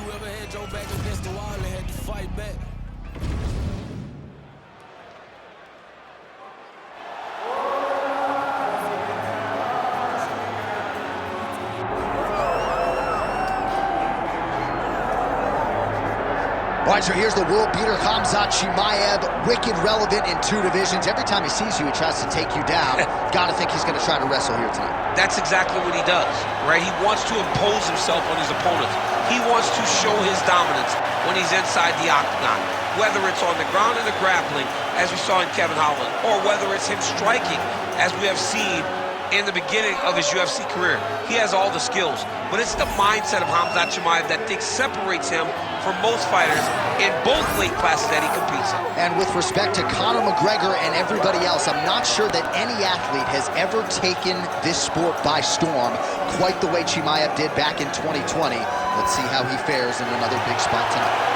you ever had your back against the wall and had to fight back? All right, so here's the world beater, Khamzat Chimaev, wicked relevant in 2 divisions. Every time he sees you, he tries to take you down. Gotta think he's gonna try to wrestle here tonight. That's exactly what he does, right? He wants to impose himself on his opponents. He wants to show his dominance when he's inside the octagon, whether it's on the ground in the grappling, as we saw in Kevin Holland, or whether it's him striking, as we have seen in the beginning of his UFC career. He has all the skills, but it's the mindset of Khamzat Chimaev that separates him from most fighters in both weight classes that he competes in. And with respect to Conor McGregor and everybody else, I'm not sure that any athlete has ever taken this sport by storm quite the way Chimaev did back in 2020. Let's see how he fares in another big spot tonight.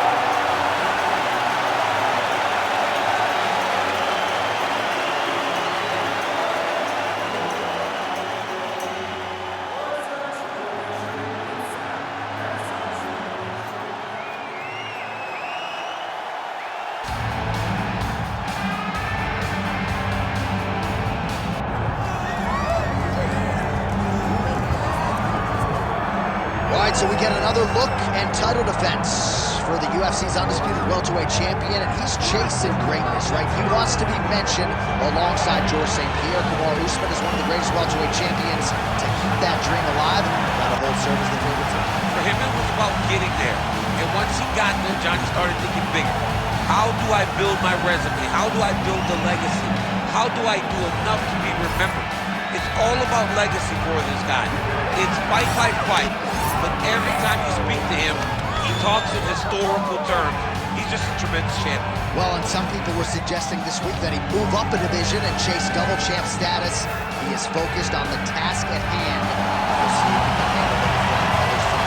So we get another look and title defense for the UFC's undisputed welterweight champion, and he's chasing greatness, right? He wants to be mentioned alongside Georges St. Pierre. Kamaru Usman is one of the greatest welterweight champions to keep that dream alive. Gotta hold serve as the favorite team. For him, it was about getting there. And once he got there, Johnny started thinking bigger. How do I build my resume? How do I build the legacy? How do I do enough to be remembered? It's all about legacy for this guy. It's fight, fight, fight. But every time you speak to him, he talks in historical terms. He's just a tremendous champion. Well, and some people were suggesting this week that he move up a division and chase double champ status. He is focused on the task at hand. We'll see if he can handle it before others try.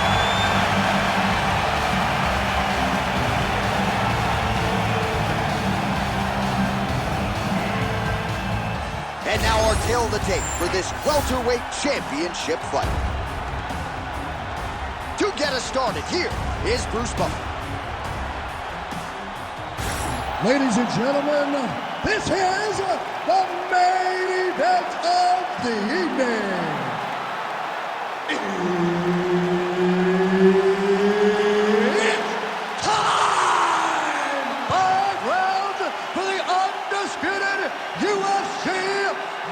And now our tail of the tape for this welterweight championship fight. To get us started, here is Bruce Buffer. Ladies and gentlemen, this is the main event of the evening. It's time! 5 rounds for the undisputed UFC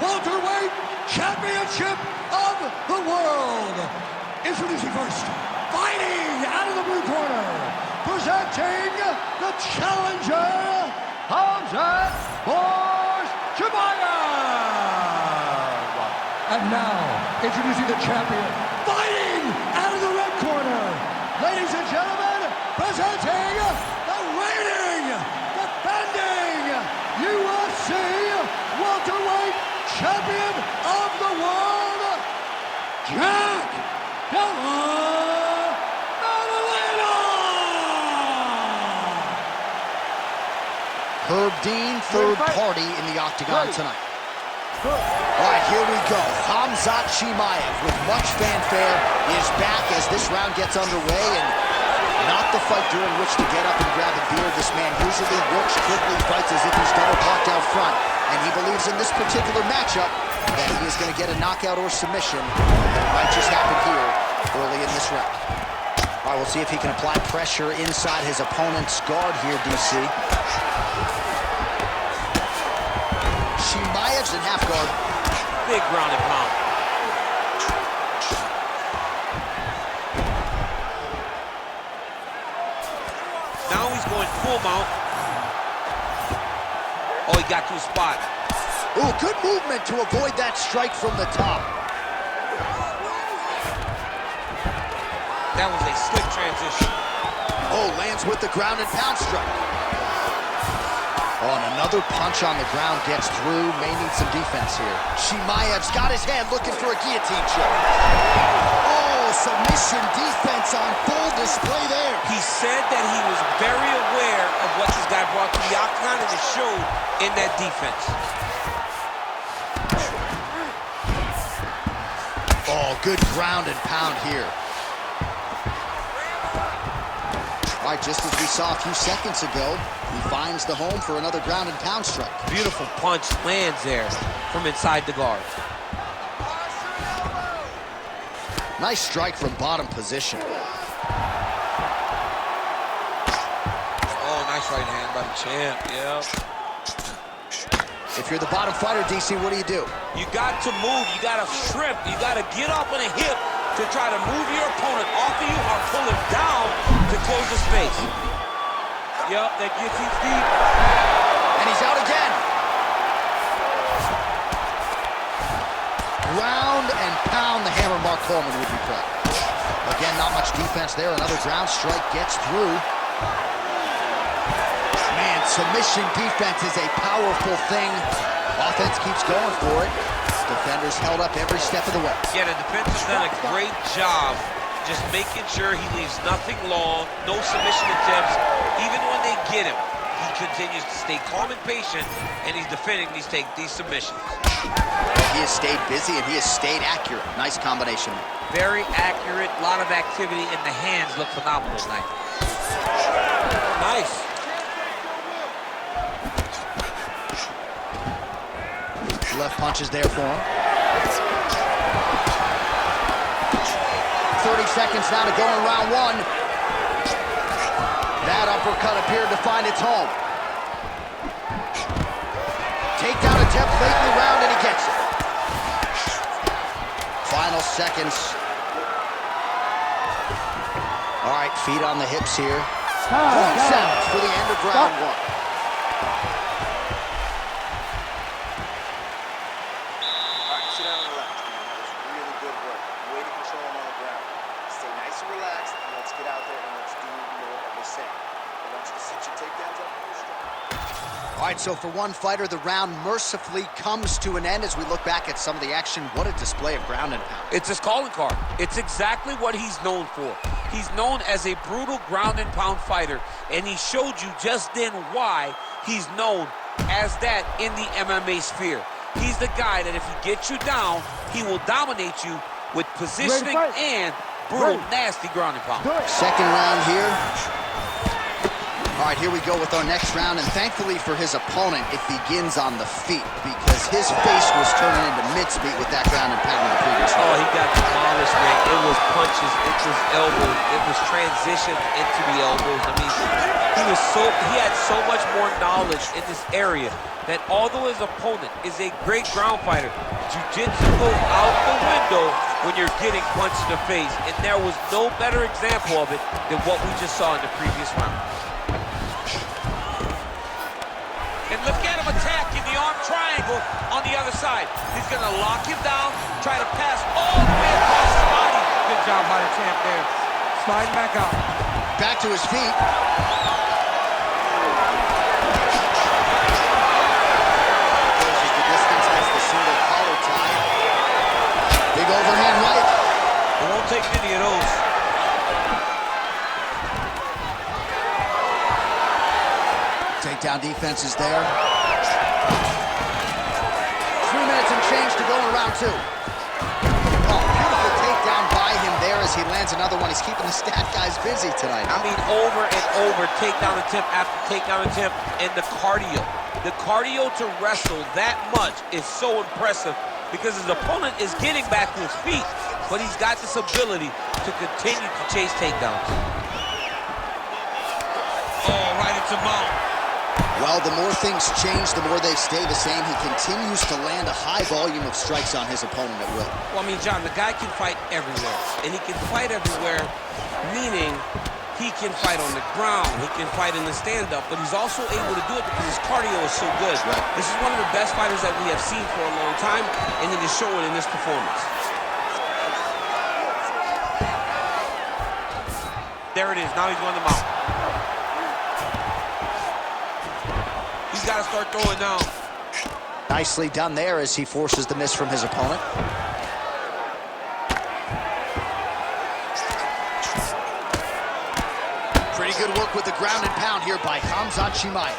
welterweight championship of the world. Introducing first, fighting out of the blue corner, presenting the challenger, Khamzat Chimaev. And now, introducing the champion, fighting out of the red corner, ladies and gentlemen, presenting the reigning, defending UFC welterweight champion of the world, Della, Maddalena! Herb Dean, third party in the octagon tonight. All right, here we go. Khamzat Chimaev, with much fanfare, is back as this round gets underway, and not the fight during which to get up and grab a beer. This man usually works quickly, fights as if he's double parked out front, and he believes in this particular matchup that he is going to get a knockout or submission. It might just happen here early in this round. All right, we'll see if he can apply pressure inside his opponent's guard here, DC. Chimaev's in half guard. Big ground and pound. Now he's going full mount. Oh, he got to a spot. Ooh, good movement to avoid that strike from the top. That was a slick transition. Oh, lands with the ground and pound strike. Oh, and another punch on the ground gets through. May need some defense here. Chimaev's got his hand looking for a guillotine choke. Oh, submission defense on full display there. He said that he was very aware of what this guy brought to the octagon, and it showed in that defense. Oh, good ground and pound here. All right, just as we saw a few seconds ago, he finds the home for another ground and pound strike. Beautiful punch lands there from inside the guard. Nice strike from bottom position. Oh, nice right hand by the champ, yeah. If you're the bottom fighter, DC, what do? You got to move, you got to shrimp, you got to get up on a hip to try to move your opponent off of you or pull him down to close the space. Yep, that guillotine's deep. And he's out again. Ground and pound, the hammer Mark Coleman would be proud. Again, not much defense there. Another ground strike gets through. Man, submission defense is a powerful thing. Offense keeps going for it. Defenders held up every step of the way. Yeah, the defense has done a great job just making sure he leaves nothing long, no submission attempts. Even when they get him, he continues to stay calm and patient, and he's defending these submissions. He has stayed busy, and he has stayed accurate. Nice combination. Very accurate, a lot of activity, and the hands look phenomenal tonight. Nice. Left punch is there for him. 30 seconds now to go in round one. That uppercut appeared to find its home. Takedown attempt late in the round, and he gets it. Final seconds. All right, feet on the hips here. Points out for the end of round one. All right, so for one fighter, the round mercifully comes to an end as we look back at some of the action. What a display of ground and pound. It's his calling card. It's exactly what he's known for. He's known as a brutal ground and pound fighter, and he showed you just then why he's known as that in the MMA sphere. He's the guy that if he gets you down, he will dominate you with positioning and brutal, nasty ground and pound. Second round here. All right, here we go with our next round, and thankfully for his opponent, it begins on the feet because his face was turning into mincemeat with that ground and pound in the previous round. Oh, he got demolished, man. It was punches, it was elbows, it was transitioned into the elbows. I mean, he had so much more knowledge in this area that although his opponent is a great ground fighter, jiu-jitsu goes out the window when you're getting punched in the face, and there was no better example of it than what we just saw in the previous round. And look at him attack in the arm triangle on the other side. He's going to lock him down, try to pass all the way across his body. Good job by the champ there. Sliding back out. Back to his feet. Closes the distance, gets the single collar tie. Big overhand right. It won't take any of those. Takedown defense is there. 3 minutes and change to go in round two. Oh, beautiful takedown by him there as he lands another one. He's keeping the stat guys busy tonight. I mean, over and over, takedown attempt after takedown attempt, and the cardio. The cardio to wrestle that much is so impressive because his opponent is getting back to his feet, but he's got this ability to continue to chase takedowns. Oh, right into mount. Well, the more things change, the more they stay the same. He continues to land a high volume of strikes on his opponent at will. Well, I mean, John, the guy can fight everywhere. And he can fight everywhere, meaning he can fight on the ground, he can fight in the stand-up, but he's also able to do it because his cardio is so good. Right. This is one of the best fighters that we have seen for a long time, and it is showing in this performance. There it is. Now he's going to mount. He's got to start throwing down. Nicely done there as he forces the miss from his opponent. Pretty good work with the ground and pound here by Khamzat Chimaev.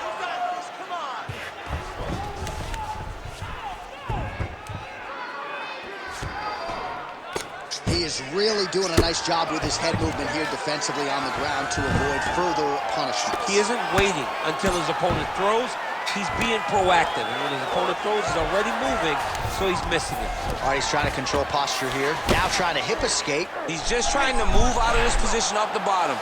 He is really doing a nice job with his head movement here defensively on the ground to avoid further punishment. He isn't waiting until his opponent throws. He's being proactive. And when his opponent throws, he's already moving, so he's missing it. All right, he's trying to control posture here. Now trying to hip escape. He's just trying to move out of this position off the bottom.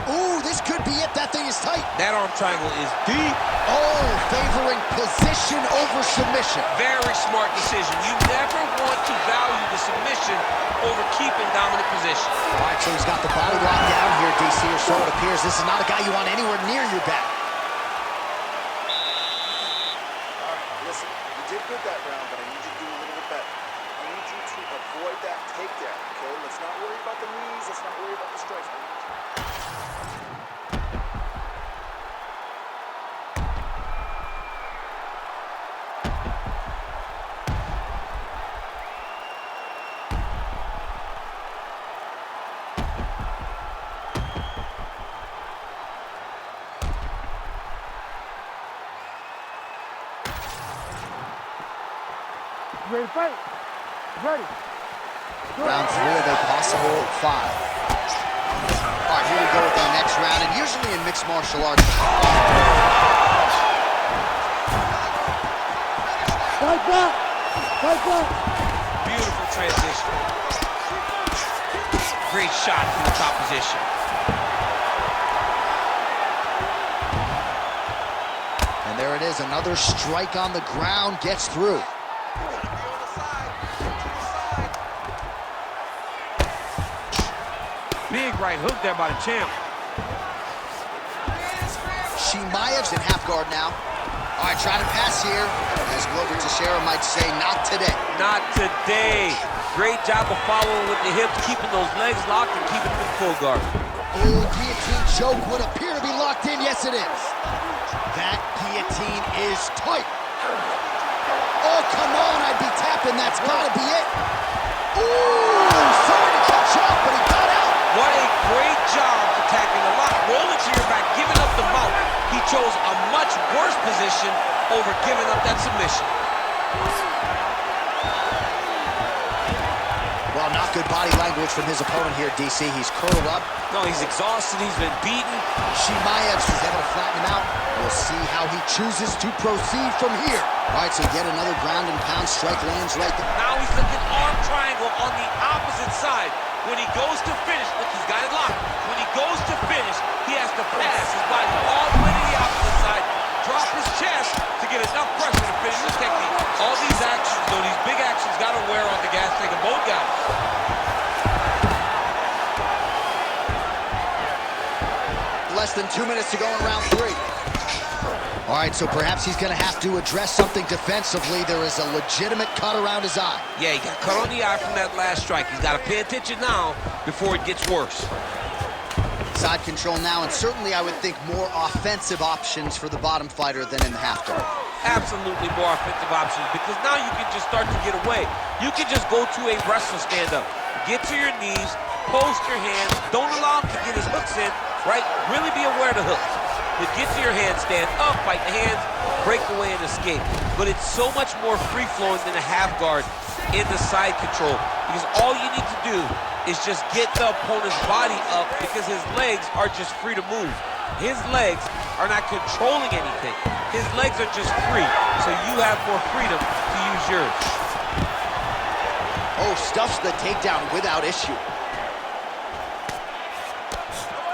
Ooh, this could be it. That thing is tight. That arm triangle is deep. Oh, favoring position over submission. Very smart decision. You never want to value the submission over keeping dominant position. All right, so he's got the body locked down here, DC, or so it appears. This is not a guy you want anywhere near your back. All right, listen, you did good that round, but I need you to do a little bit better. I need you to avoid that takedown, okay? Let's not worry about the knees. Let's not worry about the strikes. I need you. Ready to fight? Ready. Round 3 of a possible 5. All right, here we go with our next round, and usually in mixed martial arts. Fight back! Fight back! Beautiful transition. Great shot from the top position. And there it is, another strike on the ground, gets through. Big right hook there by the champ. Chimaev's in half guard now. All right, trying to pass here. As Glover Teixeira might say, not today. Not today. Great job of following with the hips, keeping those legs locked and keeping them in full guard. Oh, guillotine choke would appear to be locked in. Yes, it is. That guillotine is tight. Oh, come on, I'd be tapping. That's gotta be it. Ooh, sorry to catch up, but he got out. What a great job attacking the lock, rolling to your back, giving up the mount. He chose a much worse position over giving up that submission. Well, not good body language from his opponent here, DC. He's curled up. No, he's exhausted. He's been beaten. Chimaev is able to flatten him out. We'll see how he chooses to proceed from here. All right, so yet another ground and pound strike lands right there. Now he's looking arm triangle on the opposite side. When he goes to finish, look, he's got it locked. When he goes to finish, he has to pass his body all the way to the opposite side, drop his chest to get enough pressure to finish his technique. All these actions, though, these big actions, got to wear on the gas tank of both guys. Less than 2 minutes to go in round 3. All right, so perhaps he's going to have to address something defensively. There is a legitimate cut around his eye. Yeah, he got cut on the eye from that last strike. He's got to pay attention now before it gets worse. Side control now, and certainly I would think more offensive options for the bottom fighter than in the half guard. Absolutely more offensive options, because now you can just start to get away. You can just go to a wrestler stand-up. Get to your knees, post your hands, don't allow him to get his hooks in, right? Really be aware of the hooks. But get to your hands, stand up, fight the hands, break away and escape. But it's so much more free-flowing than a half guard in the side control, because all you need to do is just get the opponent's body up, because his legs are just free to move. His legs are not controlling anything. His legs are just free, so you have more freedom to use yours. Oh, stuffs the takedown without issue.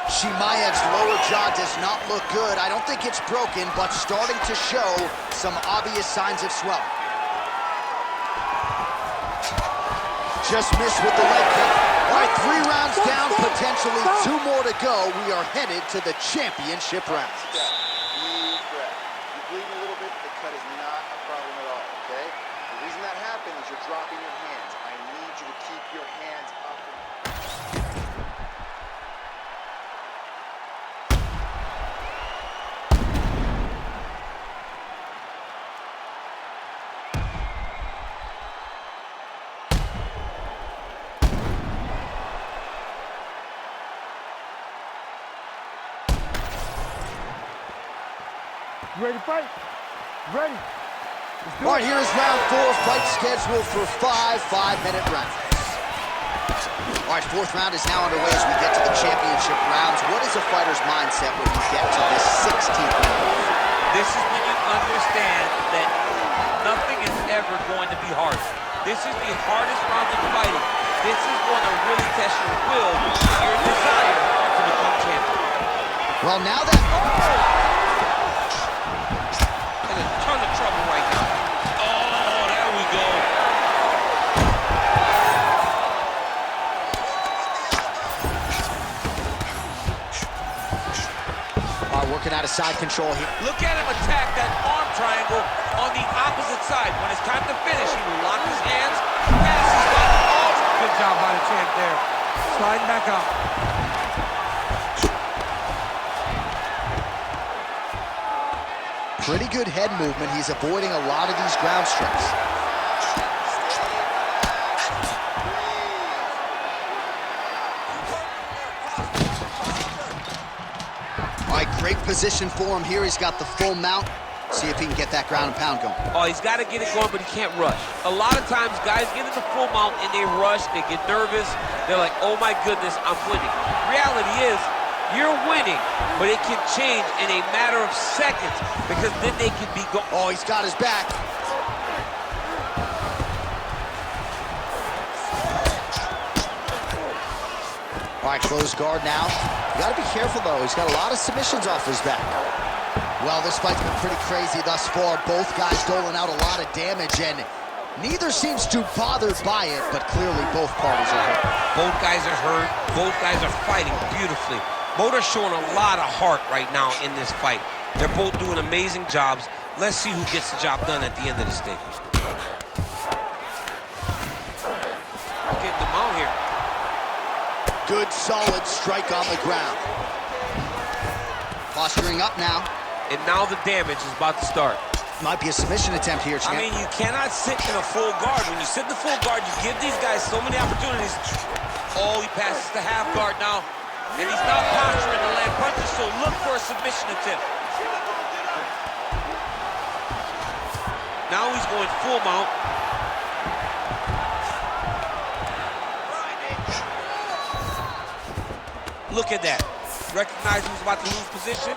Chimaev's lower jaw does not look good. I don't think it's broken, but starting to show some obvious signs of swelling. Just missed with the leg kick. All right, 3 rounds down, potentially 2 more to go. We are headed to the championship rounds. Deep breath. You're bleeding a little bit. The cut is not a problem at all, okay? The reason that happens is you're dropping your hands. I need you to keep your hands up. Ready to fight? Ready. All right, here is round 4, fight scheduled for 5 5-minute rounds. All right, fourth round is now underway as we get to the championship rounds. What is a fighter's mindset when you get to this 16th round? This is when you understand that nothing is ever going to be hard. This is the hardest round in fighting. This is going to really test your will and your desire to become champion. Well, now that... In a ton of trouble right now. Oh, there we go. Working out of side control here. Look at him attack that arm triangle on the opposite side. When it's time to finish, he will lock his hands, passes back. Oh, good job by the champ there. Sliding back up. Pretty good head movement. He's avoiding a lot of these ground strikes. Great position for him here. He's got the full mount. See if he can get that ground and pound going. Oh, he's got to get it going, but he can't rush. A lot of times, guys get in the full mount and they rush, they get nervous. They're like, oh my goodness, I'm winning. Reality is, you're winning, but it can change in a matter of seconds because then they can be going. Oh, he's got his back. All right, close guard now. You gotta be careful though. He's got a lot of submissions off his back. Well, this fight's been pretty crazy thus far. Both guys doling out a lot of damage, and neither seems too bothered by it, but clearly both parties are hurt. Both guys are hurt. Both guys are fighting beautifully. Both are showing a lot of heart right now in this fight. They're both doing amazing jobs. Let's see who gets the job done at the end of the stage. Getting them out here. Good, solid strike on the ground. Posturing up now. And now the damage is about to start. Might be a submission attempt here, champ. I mean, you cannot sit in a full guard. When you sit in the full guard, you give these guys so many opportunities. Oh, he passes the half guard now. And he's not posturing to land punches, so look for a submission attempt. Now he's going full mount. Look at that. Recognizing he's about to lose position.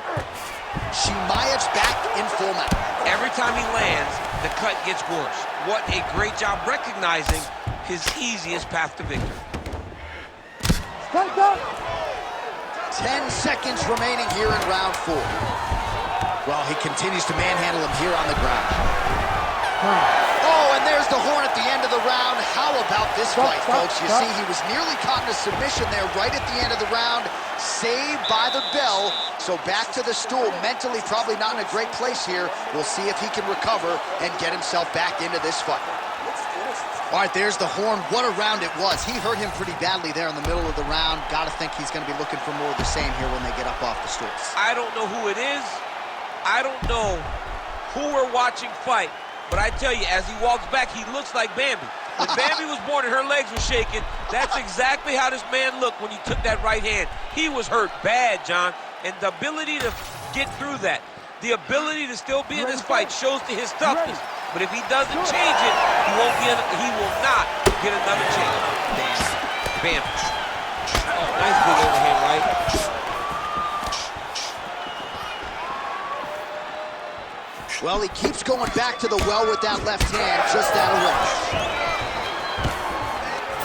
Chimaev's back in full mount. Every time he lands, the cut gets worse. What a great job recognizing his easiest path to victory. 10 seconds remaining here in round 4. Well, he continues to manhandle him here on the ground. Oh, and there's the horn at the end of the round. How about this fight, folks? You see, he was nearly caught in a submission there right at the end of the round. Saved by the bell. So back to the stool. Mentally probably not in a great place here. We'll see if he can recover and get himself back into this fight. All right, there's the horn. What a round it was. He hurt him pretty badly there in the middle of the round. Got to think he's going to be looking for more of the same here when they get up off the stools. I don't know who it is. I don't know who we're watching fight. But I tell you, as he walks back, he looks like Bambi. When Bambi was born and her legs were shaking, that's exactly how this man looked when he took that right hand. He was hurt bad, John. And the ability to get through that, the ability to still be in this fight shows to his toughness. But if he doesn't change it, he will not get another chance. Bam. Oh, nice big overhand right. Well, he keeps going back to the well with that left hand, just out of range.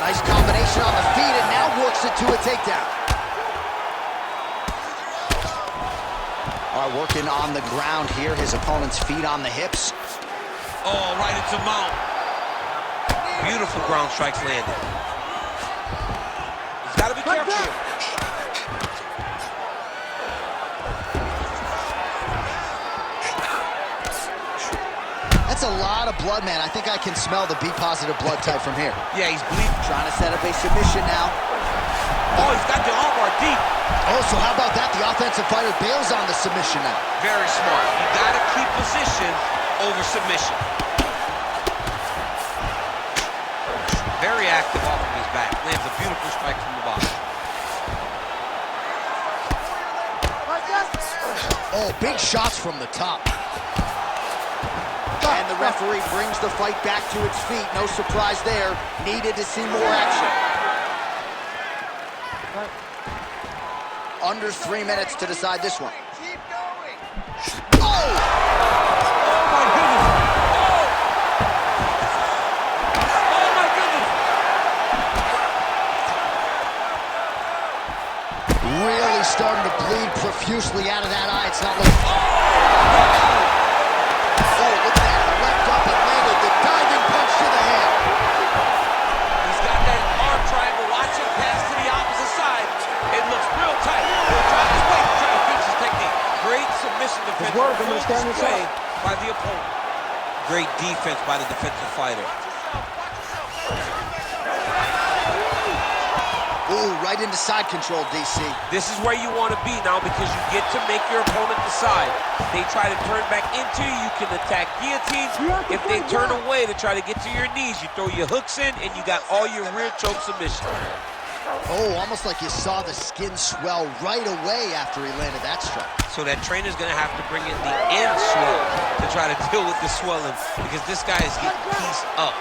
Nice combination on the feet, and now works it to a takedown. All right, working on the ground here. His opponent's feet on the hips. Oh, right into mount. Beautiful ground strikes landed. He's got to be careful here. That's a lot of blood, man. I think I can smell the B-positive blood type from here. Yeah, he's bleeding. Trying to set up a submission now. Oh, he's got the armbar deep. Oh, so how about that? The offensive fighter bails on the submission now. Very smart. You got to keep position over submission. Very active off of his back. Lands a beautiful strike from the bottom. Oh, big shots from the top. And the referee brings the fight back to its feet. No surprise there. Needed to see more action. Under 3 minutes to decide this one. Keep going. Oh! Oh my goodness! Oh my goodness! Really starting to bleed profusely out of that eye. It's not looking... Oh, look at that. Left up and landed the diving punch to the head. He's got that arm triangle. Watch him pass to the opposite side. It looks real tight. He'll try his weight, try to finish his technique. Great submission defense. Display by the opponent. Great defense by the defensive fighter. Ooh, right into side control, DC. This is where you want to be now because you get to make your opponent decide. They try to turn back into you, you can attack guillotines. If they turn away to try to get to your knees, you throw your hooks in and you got all your rear choke submission. Oh, almost like you saw the skin swell right away after he landed that strike. So that trainer's going to have to bring in the end swell to try to deal with the swelling because this guy is getting pieced up.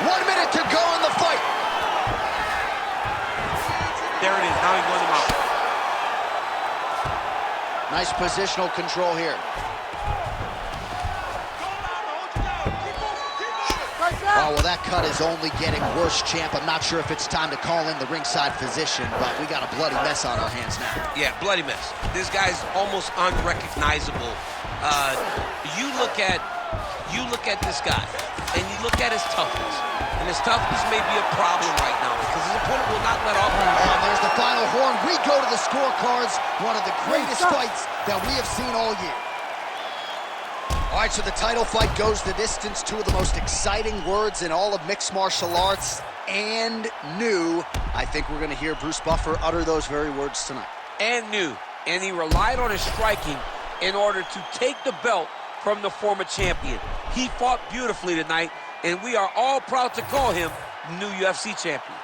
1 minute to go in the fight. There it is. Now he won him out. Nice positional control here. Oh, well, that cut is only getting worse, champ. I'm not sure if it's time to call in the ringside physician, but we got a bloody mess on our hands now. Yeah, bloody mess. This guy's almost unrecognizable. You look at this guy, and you look at his toughness. And his toughness may be a problem right now because his opponent will not let off. Oh, there's the final horn. We go to the scorecards. One of the greatest fights that we have seen all year. All right, so the title fight goes the distance. Two of the most exciting words in all of mixed martial arts, and new. I think we're going to hear Bruce Buffer utter those very words tonight. And new. And he relied on his striking in order to take the belt from the former champion. He fought beautifully tonight, and we are all proud to call him new UFC champion.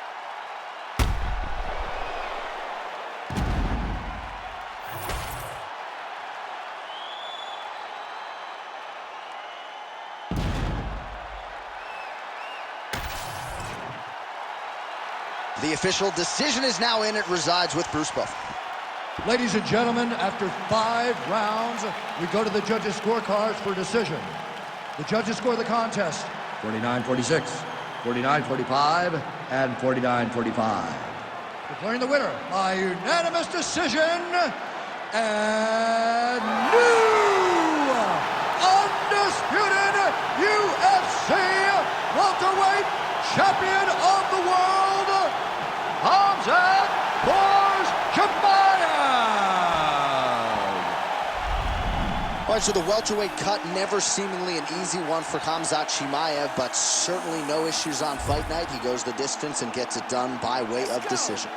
The official decision is now in. It resides with Bruce Buffer. Ladies and gentlemen, after 5 rounds, we go to the judges' scorecards for decision. The judges score the contest 49-46, 49-45, and 49-45. Declaring the winner by unanimous decision, and new undisputed UFC welterweight champion of the world, Khamzat Chimaev. All right, so the welterweight cut, never seemingly an easy one for Khamzat Chimaev, but certainly no issues on fight night. He goes the distance and gets it done by way of decision.